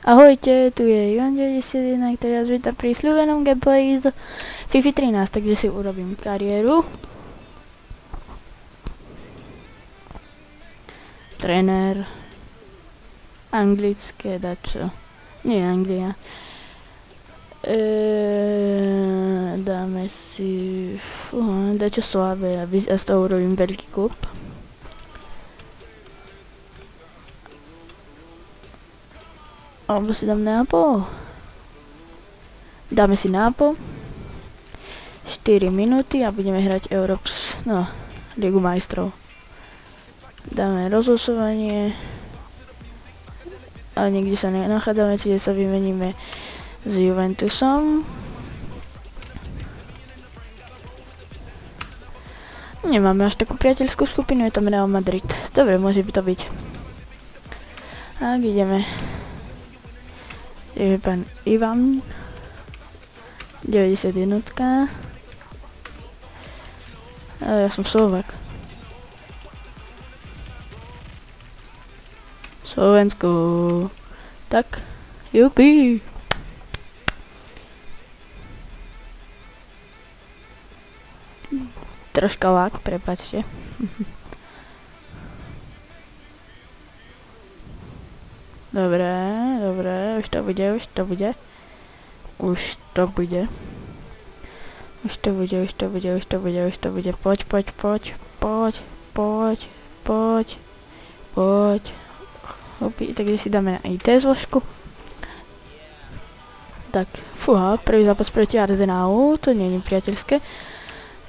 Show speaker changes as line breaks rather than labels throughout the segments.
Ahojte, tu je Ivan91, ktorý vás víta pri sľúbenom gameplayi z FIFA 13, takže si urobím kariéru. Tréner. Anglické, dačo. Nie Anglia. Dáme si dačo slabé, aby ja z toho urobím veľký kup. Alebo si dám nápol. Dáme si nápol. 4 minúty a budeme hrať Ligu majstrov. Dáme rozlosovanie. Ale nikde sa nenachádzame, čiže sa vymeníme s Juventusom. Nemáme až takú priateľskú skupinu, je tam Real Madrid. Dobre, môže by to byť. Tak ideme. Je pán Ivan 91. Ale ja som Slovak. Slovensko. Tak, jupi. Troška lak, prepáčte. Dobre, už to bude. Poď. Hopi, takže si dáme na IT zložku. Tak, fúha, prvý zápas proti Arsenalu, to nie je priateľské.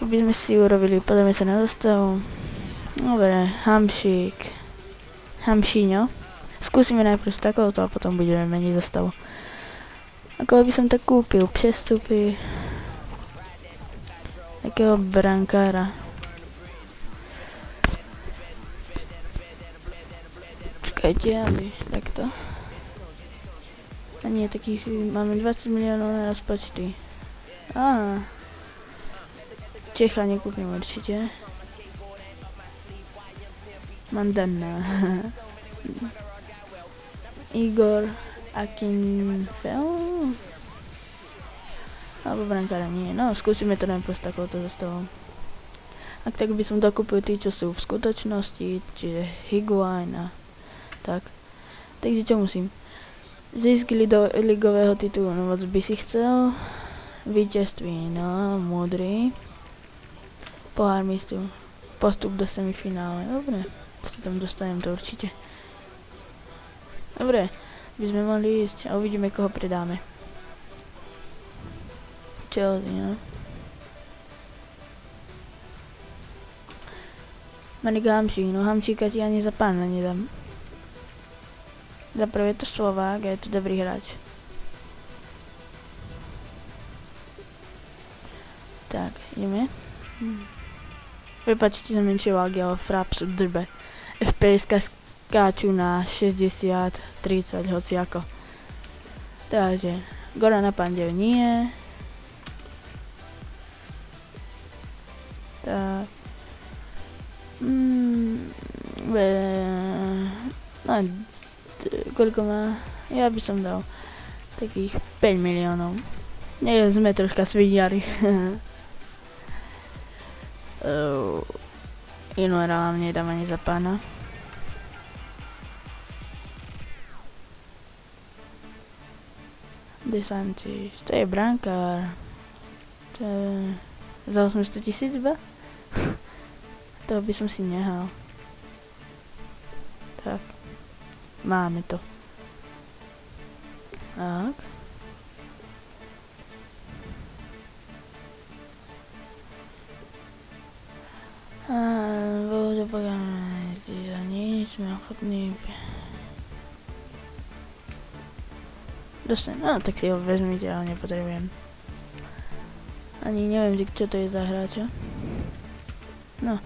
By sme si urobili, poďme sa na zostavu. Dobre, Hamšíňo. Skúsime najprv s takouto a potom budeme meniť zostavu. Ako by som tak kúpil přestupy takého brankára. Čakajte, aby takto. A nie, takých máme 20 miliónov na rozpočty. Čecha nekúpim určite. Mandana. Igor Akinfel. Alebo brankára nie. No, skúsime to najprv s takouto zostavou. Ak tak by som dokúpil tí, čo sú v skutočnosti, čiže Higuain a tak. Takže čo musím? Zisk ligového titulu, no moc by si chcel. Víťazství, no, múdry. Pohár mistru. Postup do semifinále, dobre. Si tam dostanem to určite. Dobre, by sme mohli ísť a uvidíme, koho predáme. Chelsea, no. Manik Hamšík, no Hamšíka ti ani za pána nedám. Za prvé je to Slovák a je to dobrý hráč. Tak, ideme. Prepačte za menšie vágy, ale fraps v drbe. FPS-ka skáču na 60, 30, hociako. Takže, Goran na Pandev nie. Tak. Koľko má? Ja by som dal takých 5 miliónov. Nie, sme troška svidiari. Inora vám nedám ani za pána. Desantis, to je brankár. To je za 800 000 iba? Toho by som si nehal. Tak. Máme to. Tak. Bože pogáme, za nič, sme ochotní. No, tak si ho vezmite, ale nepotrebujem. Ani neviem, čo to je za hráča. No.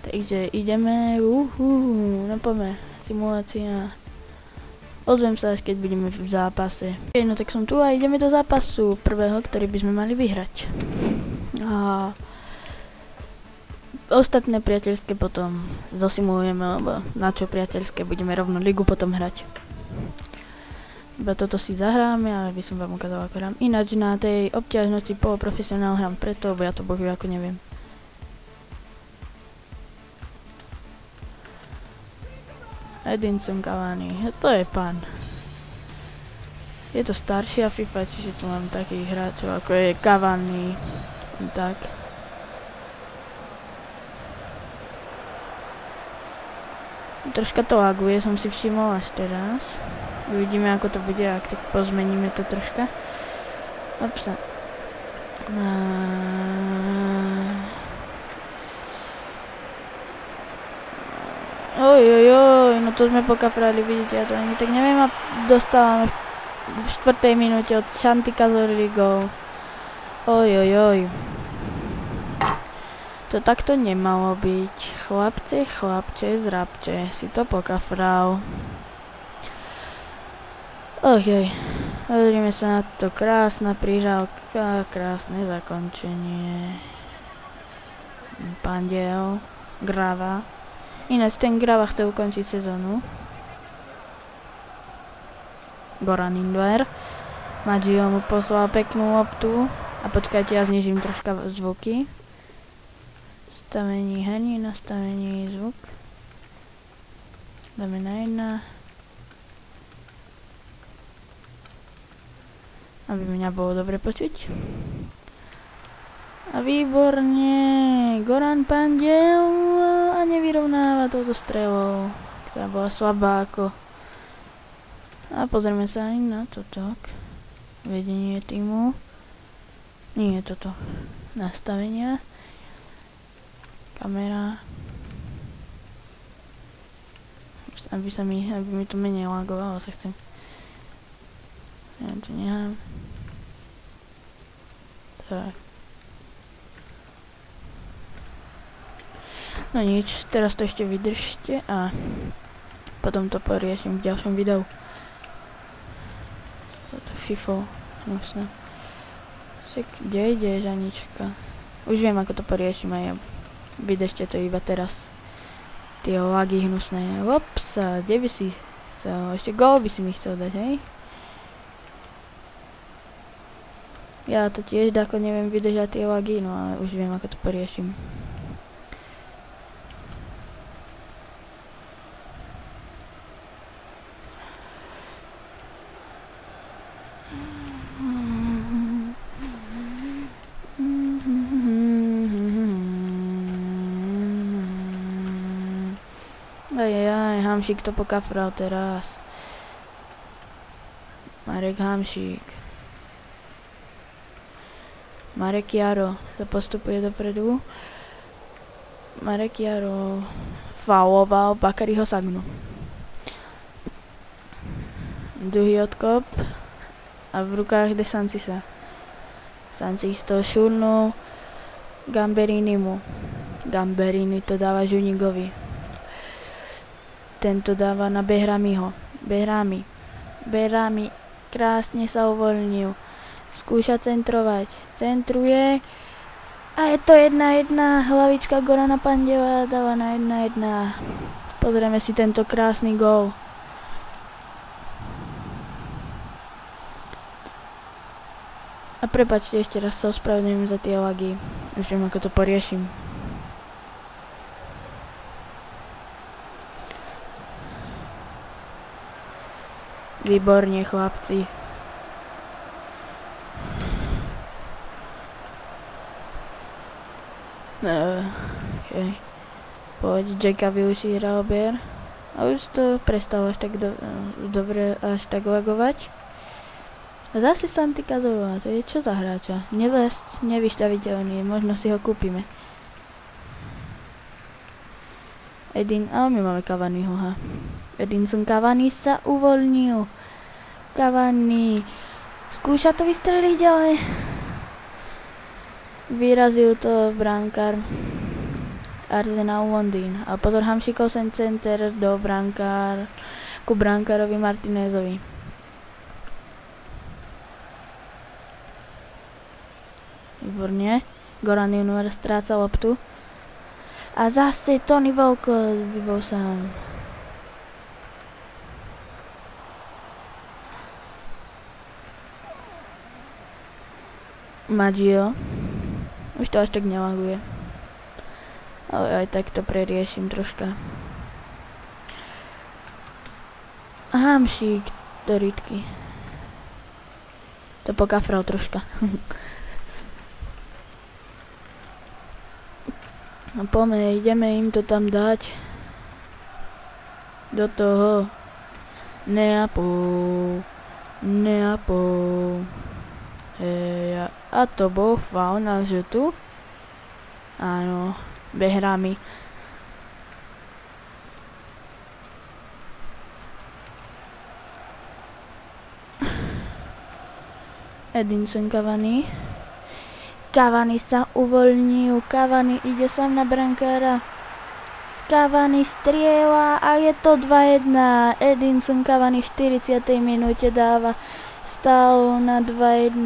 Takže ideme, no poďme, simulácia. Ozvem sa až keď budeme v zápase. No tak som tu a ideme do zápasu prvého, ktorý by sme mali vyhrať. ostatné priateľské potom zosimulujeme, lebo na čo priateľské, budeme rovno ligu potom hrať. Iba toto si zahráme, ale by som vám ukázal, ako hrám. Ináč na tej obťažnosti poloprofesionál hrám preto, lebo ja to bohu ako neviem. Edinson Cavani, to je pán. Je to staršia FIFA, čiže tu mám takých hráčov, ako je Cavani, tak. Troška to laguje, som si všimol až teraz. Uvidíme, ako to bude, ak tak pozmeníme to troška. Opsa. Ojojoj, no to sme pokaprali, vidíte, ja to ani tak neviem a dostávame v 4. minúte od Santi Cazorli gól. Ojojoj. To takto nemalo byť. Chlapče, zrabče, si to pokafral. Ojoj, pozrime sa na to, krásna prížalka, krásne zakončenie. Pandiel, Grava. Ináč ten Grava chce ukončiť sezónu. Goran Indler. Maggio mu poslal peknú loptu. A počkajte, ja znižím troška zvuky. Nastavení herní, nastavení zvuk. Dáme na 1. Aby mňa bolo dobre počuť. A výborne, Goran Pandiel a nevyrovnáva touto strelou, ktorá bola slabá ako. A pozrieme sa aj na toto. Vedenie týmu. Nie je toto. Nastavenia. Kamera. Aby mi to menej lagovalo, sa chcem. Ja to nechám. Tak. No nič, teraz to ešte vydržte a potom to poriešim v ďalšom videu. Toto FIFO, hnusné. Však, kde ideš, Anička? Už viem, ako to poriešim a ja vydržte to iba teraz. Tie lagy hnusné. Ops, kde by si chcel? Ešte gól by si mi chcel dať, hej? Ja to tiež ako neviem vydržať tie lagy, no ale už viem, ako to poriešim. Ajajaj, Hamšík to pokafral teraz. Marek Hamšík. Marek Jaro sa postupuje dopredu. Marek Jaro fauloval Bakariho Sagnu. Druhý odkop a v rukách De Sancisa. Sancis to šurnul Gamberinimu. Gamberini to dáva Žunigovi. Tento dáva na Behramiho. Behrami krásne sa uvoľnil. Skúša centrovať. Centruje. A je to 1-1. Hlavička Gorana Pandiela dáva na 1-1. Pozrieme si tento krásny gól. A prepáčte, ešte raz sa ospravedlňujem za tie lagy. Už viem, ako to poriešim. Výborne, chlapci. Okay. Poď, Jacka využí Raobier. A už to prestalo až tak dobre až tak lagovať. A zase Santi Cazorla, to je čo za hráča? Nevystaviteľný, možno si ho kúpime. Ale my máme Cavaniho, ha. Edinson Cavani sa uvoľnil. Cavani skúša to vystreliť, ale vyrazil to brankár Arsenal Londýn. A pozor, Hamšíkov sem center do ku brankárovi Martinézovi. Výborne. Goran Junior stráca loptu. A zase Tony Walcott by bol sám. Maggio. Už to až tak nelaguje. Ale aj tak to preriešim troška. Hamšík do rytky. To pokafral troška. No poďme, ideme im to tam dať. Do toho. Neapol. Hej, a to bol faul na žltú. Áno, Behrami. Edinson Cavani. Cavani sa uvoľnil, Cavani ide sám na brankára. Cavani strieľa a je to 2-1. Edinson Cavani v 40. minúte dáva stav na 2-1.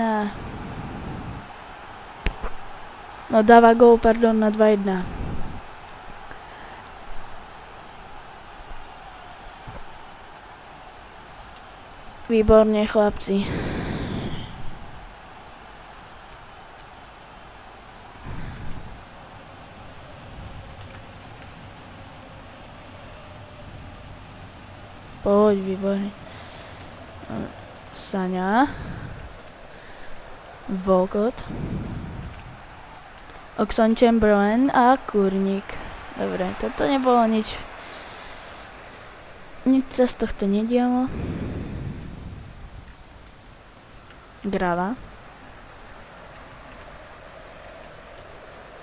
No dáva gól, pardon, na 2-1. Výborne, chlapci. Poď, výborne. Saňa. Walcott. Oxlade-Chamberlain a Kurník. Dobre, toto nebolo nič. Nič sa z tohto nedialo. Grava.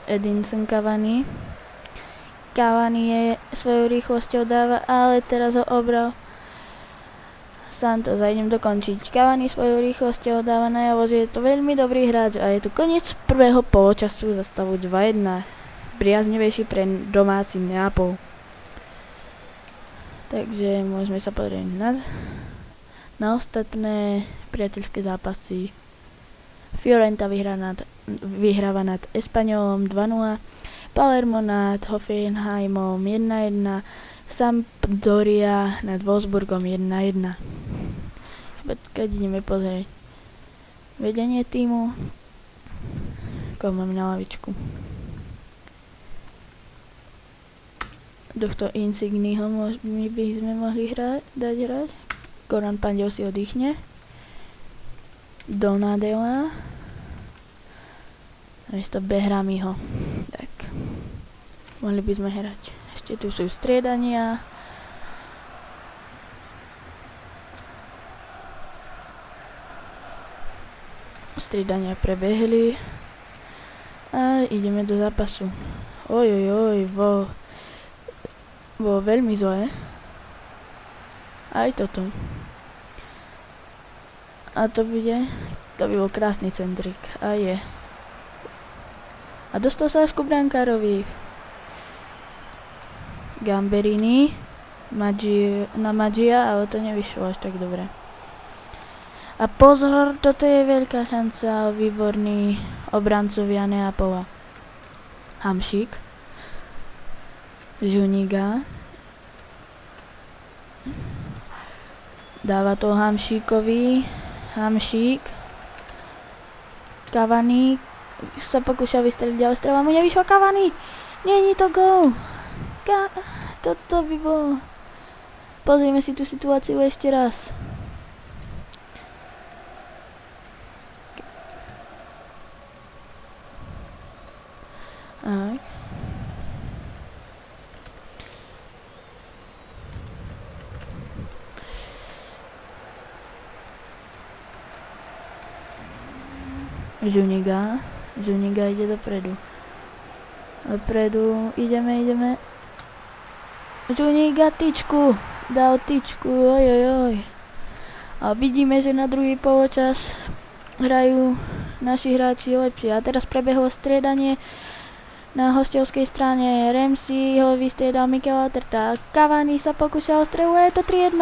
Edinson Cavani. Cavani je svojou rýchlosťou dáva, ale teraz ho obral Santos a idem dokončiť. Cavani svojou rýchlosťou dáva najavo, že je to veľmi dobrý hráč a je tu koniec prvého poločasu za stavu 2-1. Priaznivejší pre domáci Neapol. Takže môžeme sa pozrieť na ostatné priateľské zápasy. Fiorentina vyhráva nad Espaňolom 2-0. Palermo nad Hoffenheimom 1-1. Sampdoria nad Wolfsburgom 1-1. Keď ideme pozrieť vedenie týmu, koho máme na lavičku. Tohto Insigniho my by sme mohli dať hrať. Goran Pandev si oddychne. Donadela. Miesto Behramiho. Tak. Mohli by sme hrať. Ešte tu sú striedania. Striedania prebehli. A ideme do zápasu. Ojojoj, bolo veľmi zlé. Aj toto. A to by bol krásny centrik. A je. A dostal sa až ku brankárovi. Gamberini na Maggia, ale to nevyšlo až tak dobre. A pozor, toto je veľká šanca, výborný obrancovia Neapola. Hamšík. Žuniga. Dáva to Hamšíkovi. Hamšík. Cavani sa pokúšal vystreliť, ale strela mu nevyšla. Cavani. Není to gól. Toto by bolo. Pozrieme si tú situáciu ešte raz. Tak. Žuniga ide dopredu. Ideme. Žuniga tyčku. Dal tyčku, ojojoj. A vidíme, že na druhý poločas hrajú naši hráči lepšie. A teraz prebehlo striedanie na hostovskej strane. Ramsey ho vystriedal Mikel Arteta. Cavani sa pokúšal o strelu a je to 3-1.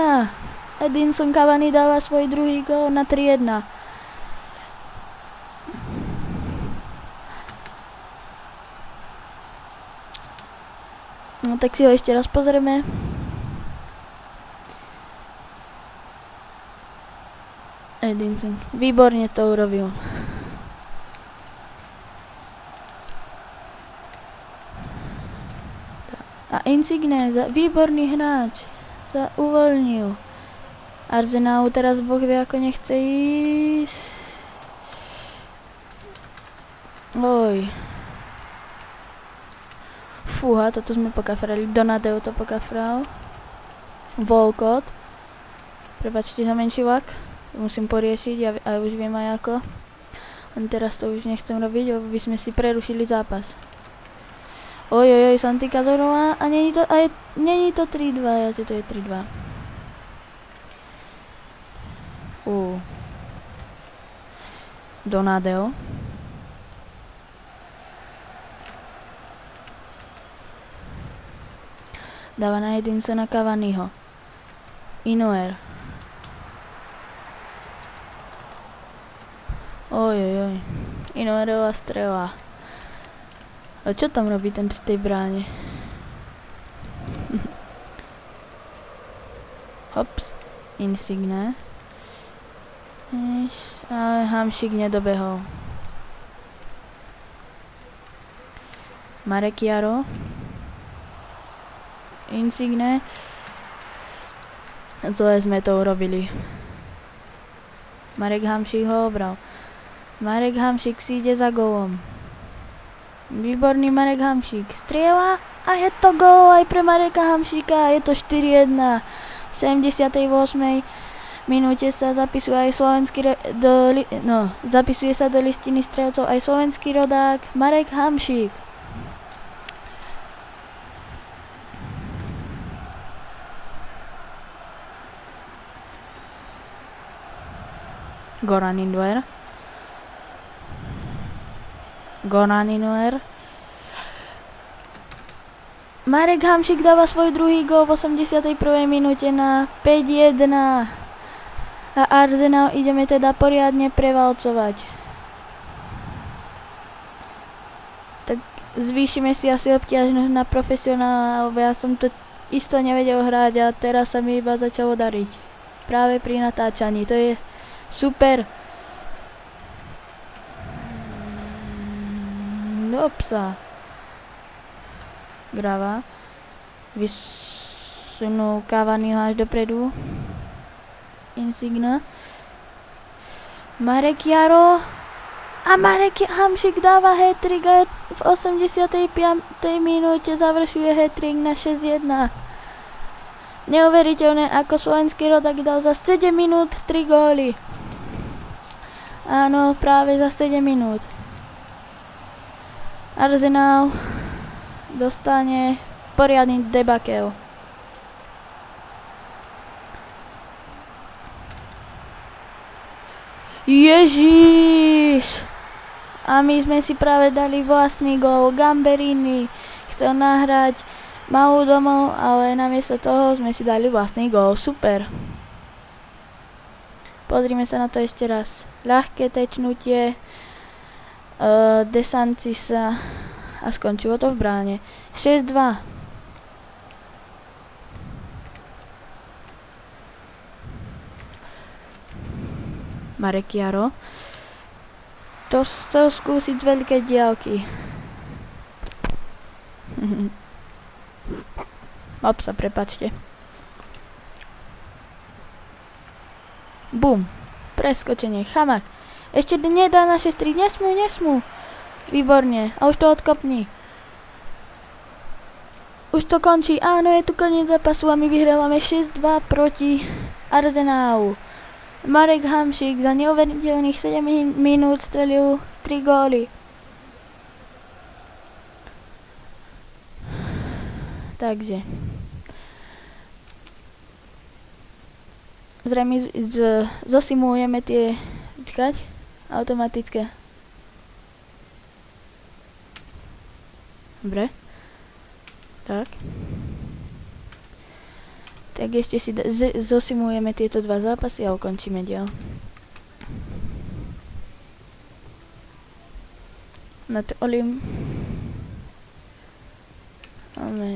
Edinson Cavani dáva svoj druhý gól na 3-1. No tak si ho ešte raz pozrieme. Edinson, výborne to urobil. A Insigne, výborný hráč, sa uvoľnil. Arsenal teraz Boh vie ako nechce ísť. Oj. Fúha, toto sme pokafrali. Donadeo to pokafral. Volkot. Prepačte za menší vlak. Musím poriešiť a už viem aj ako. Len teraz to už nechcem robiť, aby sme si prerušili zápas. Ojojoj, Santi Cazorla a není to 3-2, ja to je 3-2. Donadeo. Dáva na Edinsona Cavaniho. Inuer. Ojojoj. Inuerová strela. A čo tam robí ten v tej bráne? Hops. Insigne. Ale Hamšík nedobehol. Marek Jaro. Insigne. Zle sme to urobili. Marek Hamšík ho obral. Marek Hamšík si ide za gólom. Výborný Marek Hamšík. Strieľa a je to gól aj pre Mareka Hamšíka. Je to 4-1. V 78. minúte sa zapisuje aj zapisuje sa do listiny strelcov aj slovenský rodák Marek Hamšík. Goran Inuer. Marek Hamšík dáva svoj druhý gól v 81. minúte na 5-1. A Arsenal ideme teda poriadne prevalcovať. Tak zvýšime si asi obťažnosť na profesionála, ja som to isto nevedel hrať a teraz sa mi iba začalo dariť. Práve pri natáčaní, to je super. Do psa. Grava. Vysunul Cavaniho až dopredu. Insigne. Marek Jaro. A Marek Hamšík dáva hat-trick a v 85. minúte završuje hat-trick na 6-1. Neuveriteľné, ako slovenský rodák dal za 7 minút 3 góly. Áno, práve za 7 minút. Arsenal dostane poriadny debakel. Ježiš! A my sme si práve dali vlastný gól. Gamberini chcel nahrať malú domov, ale namiesto toho sme si dali vlastný gól. Super. Pozrime sa na to ešte raz. Ľahké tečnutie. Desanci sa a skončilo to v bráne. 6-2. Marek Jaro. To chcel skúsiť z veľkej diaľky. Opsa, prepačte. Bum. Preskočenie. Chamak. Ešte nedá na 6-3. Nesmú. Výborne. A už to odkopni. Už to končí. Áno, je tu koniec zápasu a my vyhrávame 6-2 proti Arsenalu. Marek Hamšík za neuveriteľných 7 minút strelil 3 góly. Takže. Zrejme zosimulujeme tie... Čakať? Automatické. Dobre. Tak. Tak ešte si zosimulujeme tieto dva zápasy a ukončíme diel. Na to Olim.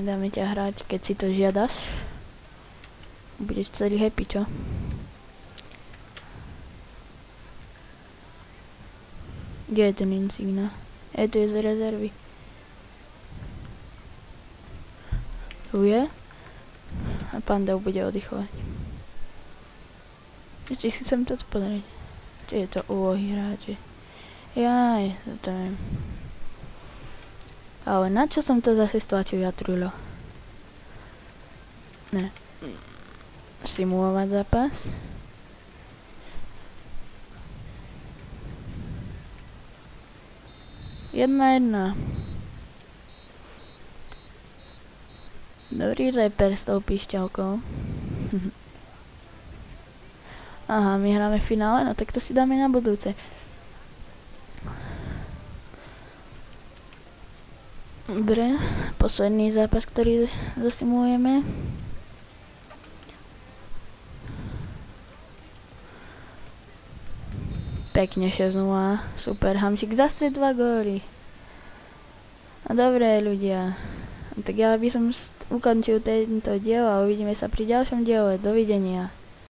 dáme ťa hrať, keď si to žiadaš. Budeš celý happy, čo? Kde je ten Insignia? Tu je z rezervy. Tu je. A Panda bude oddychovať. Ešte si chcem toto pozrieť. Čo je to úlohy hráče? Jaj, to viem. Ale na čo som to zase stlačil, ja trulo? Ne. Simulovať zápas. Jedna. Dobrý reper s tou píšťalkou. Aha, my hráme v finále, no tak to si dáme na budúce. Dobre, posledný zápas, ktorý zasimulujeme. Pekne 6-0, super, Hamšik zase 2 góly. No dobré ľudia, tak ja by som ukončil tento diel a uvidíme sa pri ďalšom diele, dovidenia.